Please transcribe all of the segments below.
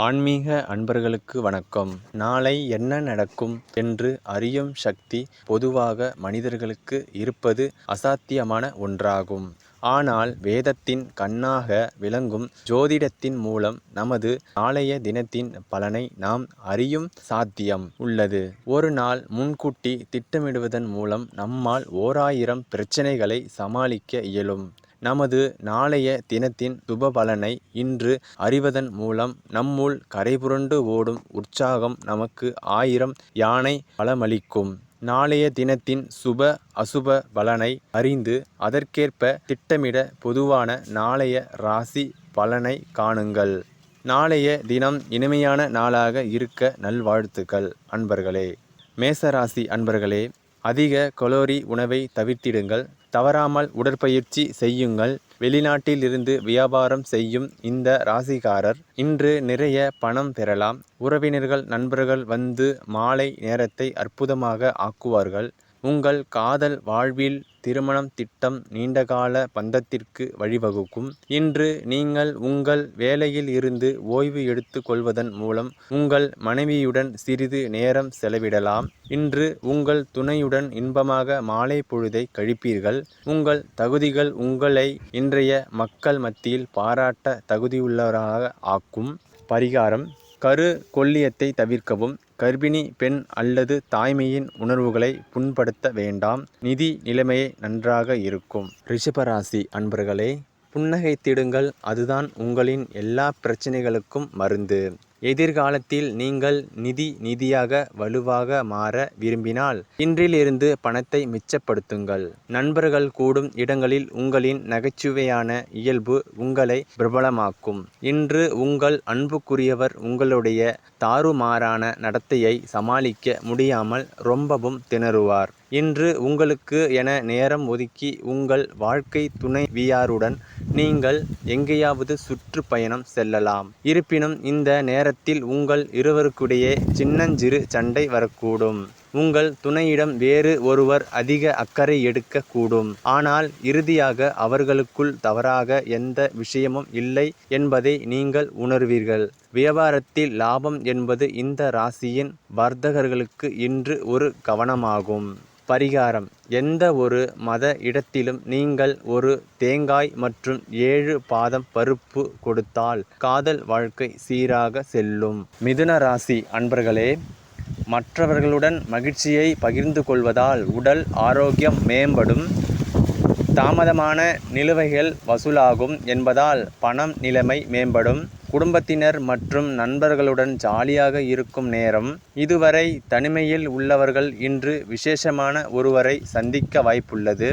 ஆன்மீக அன்பர்களுக்கு வணக்கம். நாளை என்ன நடக்கும் என்று அறியும் சக்தி பொதுவாக மனிதர்களுக்கு இருப்பது அசாத்தியமான ஒன்றாகும். ஆனால் வேதத்தின் கண்ணாக விளங்கும் ஜோதிடத்தின் மூலம் நமது நாளைய தினத்தின் பலனை நாம் அறியும் சாத்தியம் உள்ளது. ஒரு நாள் முன்கூட்டி திட்டமிடுவதன் மூலம் நம்மால் 1000 பிரச்சனைகளை சமாளிக்க இயலும். நமது நாளைய தினத்தின் சுப பலனை இன்று அறிவதன் மூலம் நம்முள் கரைபுரண்டு ஓடும் உற்சாகம் நமக்கு 1000 யானை பலமளிக்கும். நாளைய தினத்தின் சுப அசுப பலனை அறிந்து அதற்கேற்ப திட்டமிட பொதுவான நாளைய ராசி பலனை காணுங்கள். நாளைய தினம் இனிமையான நாளாக இருக்க நல்வாழ்த்துக்கள் அன்பர்களே. மேசராசி அன்பர்களே, அதிக கலோரி உணவை தவிர்த்திடுங்கள். தவறாமல் உடற்பயிற்சி செய்யுங்கள். வெளிநாட்டில் இருந்து வியாபாரம் செய்யும் இந்த ராசிக்காரர் இன்று நிறைய பணம் பெறலாம். உறவினர்கள் நண்பர்கள் வந்து மாலை நேரத்தை அற்புதமாக ஆக்குவார்கள். உங்கள் காதல் வாழ்வில் திருமணம் திட்டம் நீண்டகால பந்தத்திற்கு வழிவகுக்கும். இன்று நீங்கள் உங்கள் வேலையில் இருந்து ஓய்வு எடுத்து கொள்வதன் மூலம் உங்கள் மனைவியுடன் சிறிது நேரம் செலவிடலாம். இன்று உங்கள் துணையுடன் இன்பமாக மாலை பொழுதை கழிப்பீர்கள். உங்கள் தகுதிகள் உங்களை இன்றைய மக்கள் மத்தியில் பாராட்ட தகுதியுள்ளவராக ஆக்கும். பரிகாரம்: கரு கொள்ளியத்தை தவிர்க்கவும். கர்ப்பிணி பெண் அல்லது தாய்மையின் உணர்வுகளை புண்படுத்த வேண்டாம். நிதி நிலைமையை நன்றாக இருக்கும். ரிஷபராசி அன்பர்களே, புன்னகைத்திடுங்கள். அதுதான் உங்களின் எல்லா பிரச்சனைகளுக்கும் மருந்து. எதிர்காலத்தில் நீங்கள் நிதியாக வலுவாக மாற விரும்பினால் இன்றிலிருந்து பணத்தை மிச்சப்படுத்துங்கள். நண்பர்கள் கூடும் இடங்களில் உங்களின் நகைச்சுவையான இயல்பு உங்களை பிரபலமாக்கும். இன்று உங்கள் அன்புக்குரியவர் உங்களுடைய தாறுமாறான நடத்தையை சமாளிக்க முடியாமல் ரொம்பவும் திணறுவார். இன்று உங்களுக்கு என நேரம் ஒதுக்கி உங்கள் வாழ்க்கை துணைவியாருடன் நீங்கள் எங்கேயாவது சுற்றுப்பயணம் செல்லலாம். இருப்பினும் இந்த நேரத்தில் உங்கள் இருவருக்கிடையே சின்னஞ்சிறு சண்டை வரக்கூடும். உங்கள் துணையிடம் வேறு ஒருவர் அதிக அக்கறை எடுக்க கூடும். ஆனால் இறுதியாக அவர்களுக்குள் தவறாக எந்த விஷயமும் இல்லை என்பதை நீங்கள் உணர்வீர்கள். வியாபாரத்தில் லாபம் என்பது இந்த ராசியின் வர்த்தகர்களுக்கு இன்று ஒரு கவனமாகும். பரிகாரம்: எந்த ஒரு மத இடத்திலும் நீங்கள் ஒரு தேங்காய் மற்றும் 7 பாதம் பருப்பு கொடுத்தால் காதல் வாழ்க்கை சீராக செல்லும். மிதுன ராசி அன்பர்களே, மற்றவர்களுடன் மகிழ்ச்சியை பகிர்ந்து கொள்வதால் உடல் ஆரோக்கியம் மேம்படும். தாமதமான நிலுவைகள் வசூலாகும் என்பதால் பணம் நிலைமை மேம்படும். குடும்பத்தினர் மற்றும் நண்பர்களுடன் ஜாலியாக இருக்கும் நேரம். இதுவரை தனிமையில் உள்ளவர்கள் இன்று விசேஷமான ஒருவரை சந்திக்க வாய்ப்புள்ளது.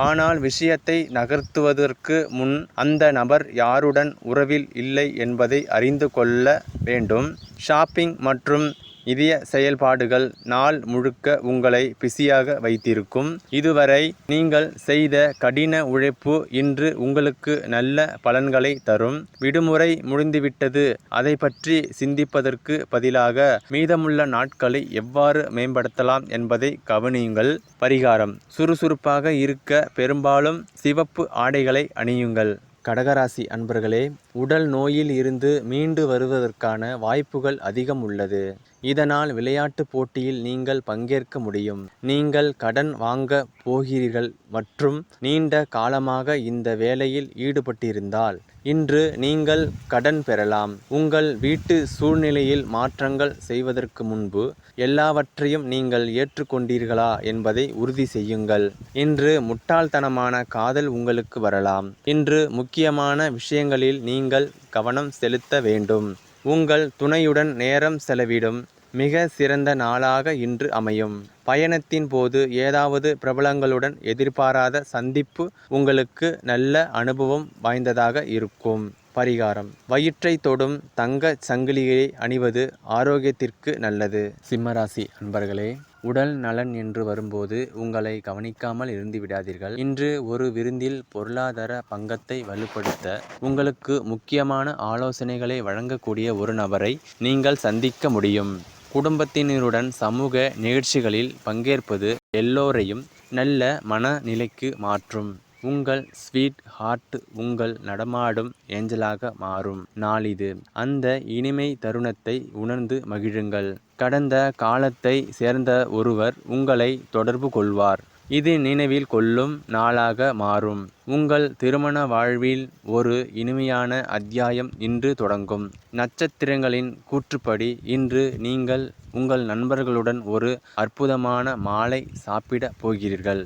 ஆனால் விஷயத்தை நகர்த்துவதற்கு முன் அந்த நபர் யாருடன் உறவில் இல்லை என்பதை அறிந்து கொள்ள வேண்டும். ஷாப்பிங் மற்றும் இதய செயல்பாடுகள் நாள் முழுக்க உங்களை பிஸியாக வைத்திருக்கும். இதுவரை நீங்கள் செய்த கடின உழைப்பு இன்று உங்களுக்கு நல்ல பலன்களை தரும். விடுமுறை முடிந்துவிட்டது. அதை பற்றி சிந்திப்பதற்கு பதிலாக மீதமுள்ள நாட்களை எவ்வாறு மேம்படுத்தலாம் என்பதை கவனியுங்கள். பரிகாரம்: சுறுசுறுப்பாக இருக்க பெரும்பாலும் சிவப்பு ஆடைகளை அணியுங்கள். கடகராசி அன்பர்களே, உடல் நோயில் இருந்து மீண்டு வருவதற்கான வாய்ப்புகள் அதிகம் உள்ளது. இதனால் விளையாட்டு போட்டியில் நீங்கள் பங்கேற்க முடியும். நீங்கள் கடன் வாங்க போகிறீர்கள் மற்றும் நீண்ட காலமாக இந்த வேலையில் ஈடுபட்டிருந்தால் இன்று நீங்கள் கடன் பெறலாம். உங்கள் வீட்டு சூழ்நிலையில் மாற்றங்கள் செய்வதற்கு முன்பு எல்லாவற்றையும் நீங்கள் ஏற்றுக்கொண்டீர்களா என்பதை உறுதி செய்யுங்கள். இன்று முட்டாள்தனமான காதல் உங்களுக்கு வரலாம். இன்று முக்கியமான விஷயங்களில் நீங்கள் கவனம் செலுத்த வேண்டும். உங்கள் துணையுடன் நேரம் செலவிடும் மிக சிறந்த நாளாக இன்று அமையும். பயணத்தின் போது ஏதாவது பிரபலங்களுடன் எதிர்பாராத சந்திப்பு உங்களுக்கு நல்ல அனுபவம் வாய்ந்ததாக இருக்கும். பரிகாரம்: வயிற்றை தொடும் தங்க சங்கிலியை அணிவது ஆரோக்கியத்திற்கு நல்லது. சிம்மராசி அன்பர்களே, உடல் நலன் என்று வரும்போது உங்களை கவனிக்காமல் இருந்து விடாதீர்கள். இன்று ஒரு விருந்தில் பொருளாதார பங்கத்தை வலுப்படுத்த உங்களுக்கு முக்கியமான ஆலோசனைகளை வழங்கக்கூடிய ஒரு நபரை நீங்கள் சந்திக்க முடியும். குடும்பத்தினருடன் சமூக நிகழ்ச்சிகளில் பங்கேற்பது எல்லோரையும் நல்ல மனநிலைக்கு மாற்றும். உங்கள் ஸ்வீட் ஹார்ட் உங்கள் நடமாடும் ஏஞ்சலாக மாறும் நாளிது. அந்த இனிமை தருணத்தை உணர்ந்து மகிழுங்கள். கடந்த காலத்தை சேர்ந்த ஒருவர் உங்களை தொடர்பு கொள்வார். இது நினைவில் கொள்ளும் நாளாக மாறும். உங்கள் திருமண வாழ்வில் ஒரு இனிமையான அத்தியாயம் இன்று தொடங்கும். நட்சத்திரங்களின் கூற்றுப்படி இன்று நீங்கள் உங்கள் நண்பர்களுடன் ஒரு அற்புதமான மாலை சாப்பிட போகிறீர்கள்.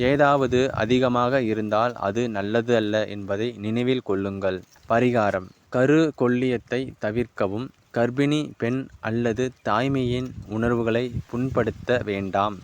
ஏதாவது அதிகமாக இருந்தால் அது நல்லது அல்ல என்பதை நினைவில் கொள்ளுங்கள். பரிகாரம்: கரு கொள்ளியத்தை தவிர்க்கவும். கர்ப்பிணி பெண் அல்லது தாய்மையின் உணர்வுகளை புண்படுத்த வேண்டாம்.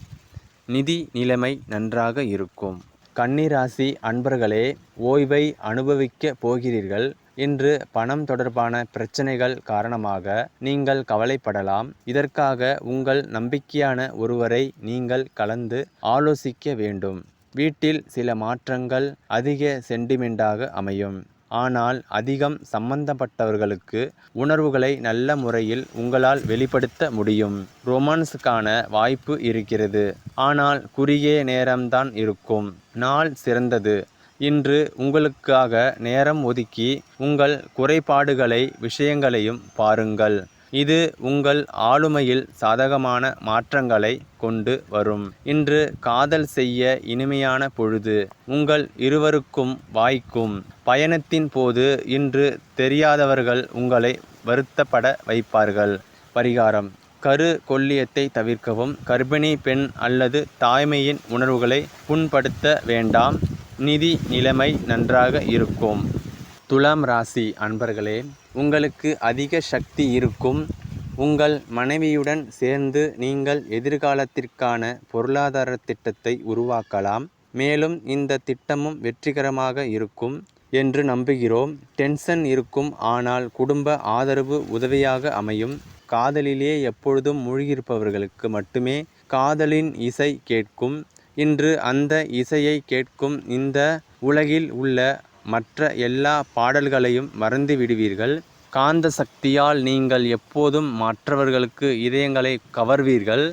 நிதி நிலைமை நன்றாக இருக்கும். கன்னிராசி அன்பர்களே, ஓய்வை அனுபவிக்க போகிறீர்கள். இன்று பணம் தொடர்பான பிரச்சனைகள் காரணமாக நீங்கள் கவலைப்படலாம். இதற்காக உங்கள் நம்பிக்கையான ஒருவரை நீங்கள் கலந்து ஆலோசிக்க வேண்டும். வீட்டில் சில மாற்றங்கள் அதிக சென்டிமெண்டாக அமையும். ஆனால் அதிகம் சம்பந்தப்பட்டவர்களுக்கு உணர்வுகளை நல்ல முறையில் உங்களால் வெளிப்படுத்த முடியும். ரொமான்ஸுக்கான வாய்ப்பு இருக்கிறது. ஆனால் குறுகிய நேரம்தான் இருக்கும். நாள் சிறந்தது. இன்று உங்களுக்காக நேரம் ஒதுக்கி உங்கள் குறைபாடுகளை விஷயங்களையும் பாருங்கள். இது உங்கள் ஆளுமையில் சாதகமான மாற்றங்களை கொண்டு வரும். இன்று காதல் செய்ய இனிமையான பொழுது உங்கள் இருவருக்கும் வாய்க்கும். பயணத்தின் போது இன்று தெரியாதவர்கள் உங்களை வருத்தப்பட வைப்பார்கள். பரிகாரம்: கரு கொள்ளியத்தை தவிர்க்கவும். கர்ப்பிணி பெண் அல்லது தாய்மையின் உணர்வுகளை புண்படுத்த வேண்டாம். நிதி நிலைமை நன்றாக இருக்கும். துலாம் ராசி அன்பர்களே, உங்களுக்கு அதிக சக்தி இருக்கும். உங்கள் மனைவியுடன் சேர்ந்து நீங்கள் எதிர்காலத்திற்கான பொருளாதார திட்டத்தை உருவாக்கலாம். மேலும் இந்த திட்டமும் வெற்றிகரமாக இருக்கும் என்று நம்புகிறோம். டென்ஷன் இருக்கும், ஆனால் குடும்ப ஆதரவு உதவியாக அமையும். காதலிலே எப்பொழுதும் மூழ்கியிருப்பவர்களுக்கு மட்டுமே காதலின் இசை கேட்கும். இன்று அந்த இசையை கேட்கும் இந்த உலகில் உள்ள மற்ற எல்லா பாடல்களையும் மறந்து விடுவீர்கள். காந்த சக்தியால் நீங்கள் எப்போதும் மற்றவர்களுக்கு இதயங்களை கவர்வீர்கள்.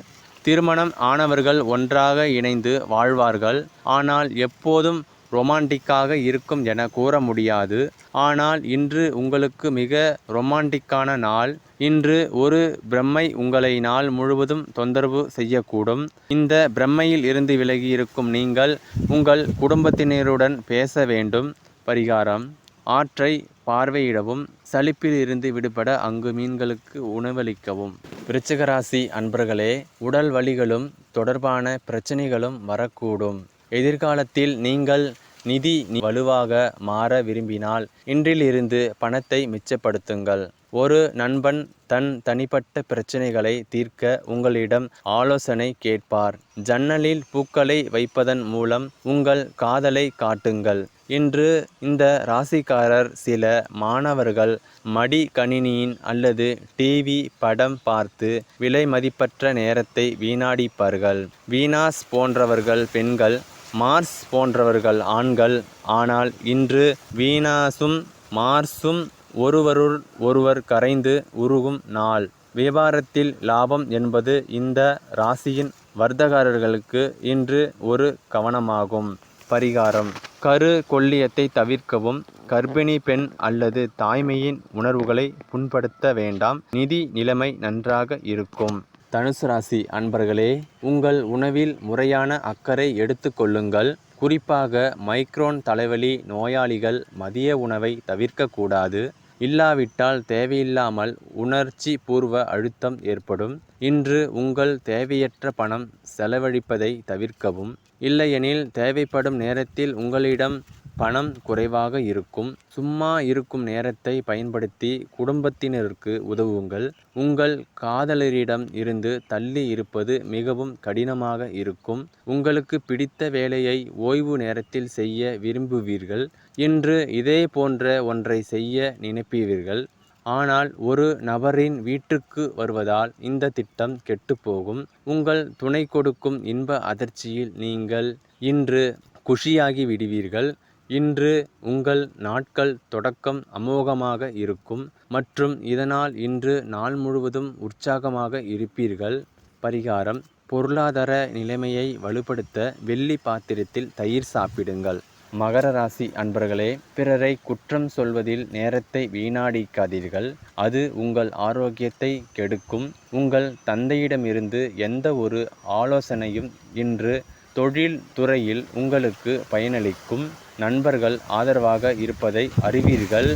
திருமணம் ஆனவர்கள் ஒன்றாக இணைந்து வாழ்வார்கள். ஆனால் எப்போதும் ரொமான்டிக்காக இருக்கும் என கூற முடியாது. ஆனால் இன்று உங்களுக்கு மிக ரொமான்டிக்கான நாள். இன்று ஒரு பிரம்மை உங்களை நாள் முழுவதும் தொந்தரவு செய்யக்கூடும். இந்த பிரம்மையில் இருந்து விலகி இருக்கும் நீங்கள் உங்கள் குடும்பத்தினருடன் பேச வேண்டும். பரிகாரம்: ஆற்றை பார்வையிடவும். சலிப்பில் இருந்து விடுபட அங்கு மீன்களுக்கு உணவளிக்கவும். விருச்சிகராசி அன்பர்களே, உடல் வலிகளும் தொடர்பான பிரச்சனைகளும் வரக்கூடும். எதிர்காலத்தில் நீங்கள் நிதி வலுவாக மாற விரும்பினால் இன்றிலிருந்து பணத்தை மிச்சப்படுத்துங்கள். ஒரு நண்பன் தன் தனிப்பட்ட பிரச்சனைகளை தீர்க்க உங்களிடம் ஆலோசனை கேட்பார். ஜன்னலில் பூக்களை வைப்பதன் மூலம் உங்கள் காதலை காட்டுங்கள். இன்று இந்த ராசிக்காரர் சில மாணவர்கள் மடிக்கணினியின் அல்லது டிவி படம் பார்த்து விலை மதிப்பற்ற நேரத்தை வீணடிப்பார்கள். வீனாஸ் போன்றவர்கள் பெண்கள், மார்ஸ் போன்றவர்கள் ஆண்கள். ஆனால் இன்று வீனாசும் மார்சும் ஒருவருள் ஒருவர் கரைந்து உருகும் நாள். வியாபாரத்தில் லாபம் என்பது இந்த ராசியின் வர்த்தகர்களுக்கு இன்று ஒரு கவனமாகும். பரிகாரம்: கரு கொள்ளியத்தை தவிர்க்கவும். கர்ப்பிணி பெண் அல்லது தாய்மையின் உணர்வுகளை புண்படுத்த வேண்டாம். நிதி நிலைமை நன்றாக இருக்கும். தனுசு ராசி அன்பர்களே, உங்கள் உணவில் முறையான அக்கறை எடுத்து கொள்ளுங்கள். குறிப்பாக மைக்ரோன் தலைவலி நோயாளிகள் மதிய உணவை தவிர்க்கக்கூடாது. இல்லாவிட்டால் தேவையில்லாமல் உணர்ச்சி பூர்வ அழுத்தம் ஏற்படும். இன்று உங்கள் தேவையற்ற பணம் செலவழிப்பதை தவிர்க்கவும். இல்லையெனில் தேவைப்படும் நேரத்தில் உங்களிடம் பணம் குறைவாக இருக்கும். சும்மா இருக்கும் நேரத்தை பயன்படுத்தி குடும்பத்தினருக்கு உதவுங்கள். உங்கள் காதலரிடம் இருந்து தள்ளி இருப்பது மிகவும் கடினமாக இருக்கும். உங்களுக்கு பிடித்த வேலையை ஓய்வு நேரத்தில் செய்ய விரும்புவீர்கள். இன்று இதே போன்ற ஒன்றை செய்ய நினைப்பீர்கள். ஆனால் ஒரு நபரின் வீட்டுக்கு வருவதால் இந்த திட்டம் கெட்டுப்போகும். உங்கள் துணை கொடுக்கும் இன்ப அதிர்ச்சியில் நீங்கள் இன்று குஷியாகி விடுவீர்கள். இன்று உங்கள் நாட்கள் தொடக்கம் அமோகமாக இருக்கும் மற்றும் இதனால் இன்று நாள் முழுவதும் உற்சாகமாக இருப்பீர்கள். பரிகாரம்: பொருளாதார நிலைமையை வலுப்படுத்த வெள்ளி பாத்திரத்தில் தயிர் சாப்பிடுங்கள். மகர ராசி அன்பர்களே, பிறரை குற்றம் சொல்வதில் நேரத்தை வீணடிக்காதீர்கள். அது உங்கள் ஆரோக்கியத்தை கெடுக்கும். உங்கள் தந்தையிடமிருந்து எந்த ஒரு ஆலோசனையும் இன்று தொழில் துறையில் உங்களுக்கு பயனளிக்கும். நண்பர்கள் ஆதரவாக இருப்பதை அறிவீர்கள்.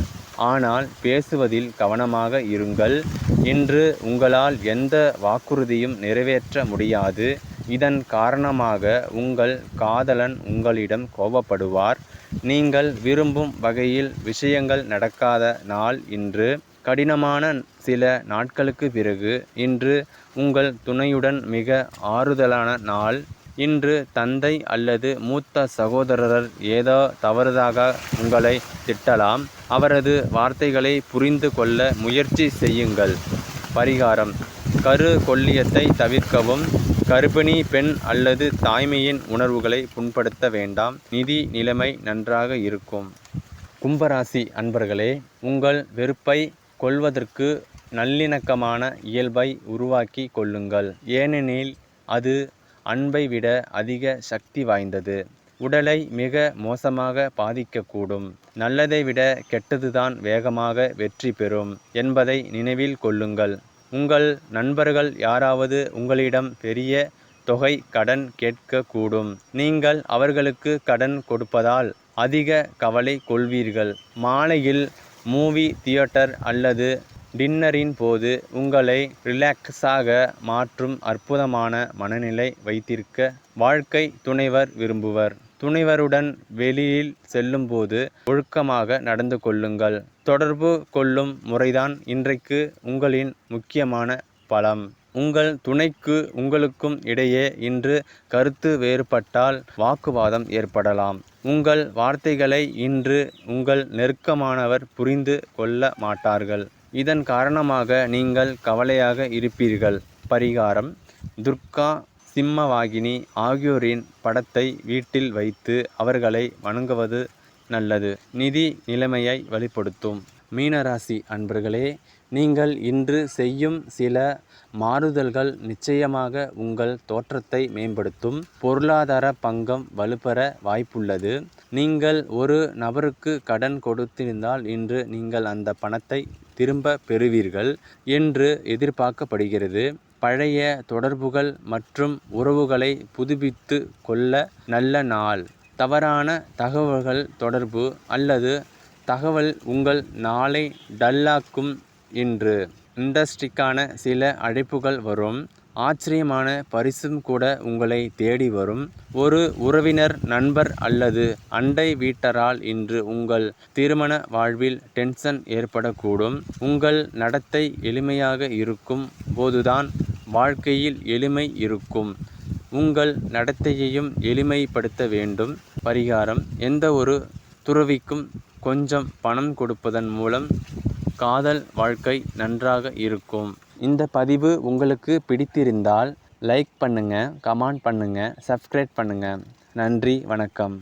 ஆனால் பேசுவதில் கவனமாக இருங்கள். இன்று உங்களால் எந்த வாக்குறுதியும் நிறைவேற்ற முடியாது. இதன் காரணமாக உங்கள் காதலன் உங்களிடம் கோபப்படுவார். நீங்கள் விரும்பும் வகையில் விஷயங்கள் நடக்காத நாள் இன்று. கடினமான சில நாட்களுக்கு பிறகு இன்று உங்கள் துணையுடன் மிக ஆறுதலான நாள். இன்று தந்தை அல்லது மூத்த சகோதரர் ஏதோ தவறுதாக உங்களை திட்டலாம். அவரது வார்த்தைகளை புரிந்து கொள்ள முயற்சி செய்யுங்கள். பரிகாரம்: கரு கொள்ளியத்தை தவிர்க்கவும். கர்ப்பிணி பெண் அல்லது தாய்மையின் உணர்வுகளை புண்படுத்த வேண்டாம். நிதி நிலைமை நன்றாக இருக்கும். கும்பராசி அன்பர்களே, உங்கள் வெறுப்பை கொள்வதற்கு நல்லிணக்கமான இயல்பை உருவாக்கி கொள்ளுங்கள். ஏனெனில் அது அன்பை விட அதிக சக்தி வாய்ந்தது. உடலை மிக மோசமாக பாதிக்கக்கூடும். நல்லதை விட கெட்டதுதான் வேகமாக வெற்றி பெறும் என்பதை நினைவில் கொள்ளுங்கள். உங்கள் நண்பர்கள் யாராவது உங்களிடம் பெரிய தொகை கடன் கேட்கக்கூடும். நீங்கள் அவர்களுக்கு கடன் கொடுப்பதால் அதிக கவலை கொள்வீர்கள். மாலையில் மூவி தியேட்டர் அல்லது டின்னரின் போது உங்களை ரிலாக்ஸாக மாற்றும் அற்புதமான மனநிலை வைத்திருக்க வாழ்க்கை துணைவர் விரும்புவர். துணைவருடன் வெளியில் செல்லும்போது ஒழுக்கமாக நடந்து கொள்ளுங்கள். தொடர்பு கொள்ளும் முறைதான் இன்றைக்கு உங்களின் முக்கியமான பலம். உங்கள் துணைக்கு உங்களுக்கும் இடையே இன்று கருத்து வேறுபட்டால் வாக்குவாதம் ஏற்படலாம். உங்கள் வார்த்தைகளை இன்று உங்கள் நெருக்கமானவர் புரிந்து கொள்ள மாட்டார்கள். இதன் காரணமாக நீங்கள் கவலையாக இருப்பீர்கள். பரிகாரம்: துர்கா, சிம்மவாகினி ஆகியோரின் படத்தை வீட்டில் வைத்து அவர்களை வணங்குவது நல்லது. நிதி நிலைமையை வலுப்படுத்தும். மீனராசி அன்பர்களே, நீங்கள் இன்று செய்யும் சில மாறுதல்கள் நிச்சயமாக உங்கள் தோற்றத்தை மேம்படுத்தும். பொருளாதார பங்கம் வலுப்பெற வாய்ப்புள்ளது. நீங்கள் ஒரு நபருக்கு கடன் கொடுத்திருந்தால் இன்று நீங்கள் அந்த பணத்தை திரும்ப பெறுவீர்கள் என்று எதிர்பார்க்கப்படுகிறது. பழைய தொடர்புகள் மற்றும் உறவுகளை புதுப்பித்து கொள்ள நல்ல நாள். தவறான தகவல்கள் தொடர்பு அல்லது தகவல் உங்கள் நாளை டல்லாக்கும். இன்று இண்டஸ்ட்ரிக்கான சில அழைப்புகள் வரும். ஆச்சரியமான பரிசும் கூட உங்களை தேடி வரும். ஒரு உறவினர், நண்பர் அல்லது அண்டை வீட்டரால் இன்று உங்கள் திருமண வாழ்வில் டென்ஷன் ஏற்படக்கூடும். உங்கள் நடத்தை எளிமையாக இருக்கும் போதுதான் வாழ்க்கையில் எளிமை இருக்கும். உங்கள் நடத்தையையும் எளிமைப்படுத்த வேண்டும். பரிகாரம்: எந்த ஒரு துறவிக்கும் கொஞ்சம் பணம் கொடுப்பதன் மூலம் காதல் வாழ்க்கை நன்றாக இருக்கும். இந்த பதிவு உங்களுக்கு பிடித்திருந்தால் லைக் பண்ணுங்க, கமெண்ட் பண்ணுங்க, சப்ஸ்கிரைப் பண்ணுங்க. நன்றி, வணக்கம்.